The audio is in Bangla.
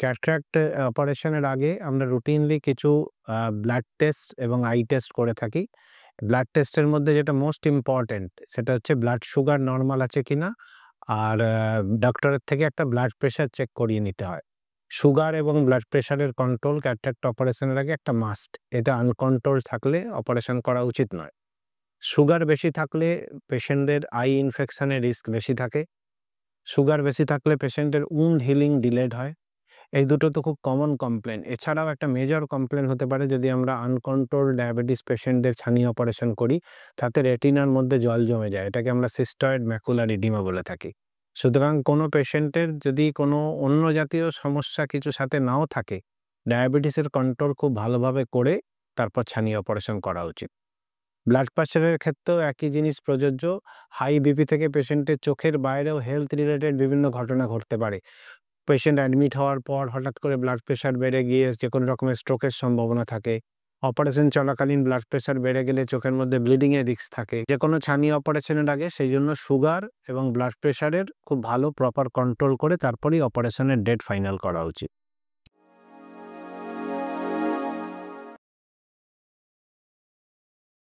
ক্যাটারাক্ট অপারেশনের আগে আমরা রুটিনলি কিছু ব্লাড টেস্ট এবং আই টেস্ট করে থাকি। ব্লাড টেস্টের মধ্যে যেটা মোস্ট ইম্পর্টেন্ট সেটা হচ্ছে ব্লাড সুগার নরমাল আছে কিনা, আর ডক্টরের থেকে একটা ব্লাড প্রেশার চেক করিয়ে নিতে হয়। সুগার এবং ব্লাড প্রেশারের কন্ট্রোল ক্যাটারাক্ট অপারেশনের আগে একটা মাস্ট। এটা আনকন্ট্রোল থাকলে অপারেশন করা উচিত নয়। সুগার বেশি থাকলে পেশেন্টদের আই ইনফেকশনের রিস্ক বেশি থাকে। সুগার বেশি থাকলে পেশেন্টের উন্ড হিলিং ডিলেড হয়। এই দুটো তো খুব কমন কমপ্লেন। এছাড়াও একটা মেজর কমপ্লেন হতে পারে যদি আমরা আনকন্ট্রোলড ডায়াবেটিস পেশেন্টদের ছানি অপারেশন করি, তাতে রেটিনার মধ্যে জল জমে যায়। এটাকে আমরা সিস্টয়েড ম্যাকুলার ইডিমা বলে থাকি। সুতরাং কোনো পেশেন্টের যদি কোনো অন্য জাতীয় সমস্যা কিছু সাথে নাও থাকে, ডায়াবেটিসের কন্ট্রোল খুব ভালোভাবে করে তারপর ছানি অপারেশন করা উচিত। ব্লাড প্রেশারের ক্ষেত্রেও একই জিনিস প্রযোজ্য। হাই বিপি থেকে পেশেন্টের চোখের বাইরেও হেলথ রিলেটেড বিভিন্ন ঘটনা ঘটতে পারে। পেশেন্ট অ্যাডমিট হওয়ার পর হঠাৎ করে ব্লাড প্রেশার বেড়ে গিয়ে যে কোনো রকমের স্ট্রোকের সম্ভাবনা থাকে। অপারেশন চলাকালীন ব্লাড প্রেশার বেড়ে গেলে চোখের মধ্যে ব্লিডিংয়ের রিস্ক থাকে। যে কোনো ছানি অপারেশনের আগে সেই জন্য সুগার এবং ব্লাড প্রেশারের খুব ভালো প্রপার কন্ট্রোল করে তারপরেই অপারেশনের ডেট ফাইনাল করা উচিত।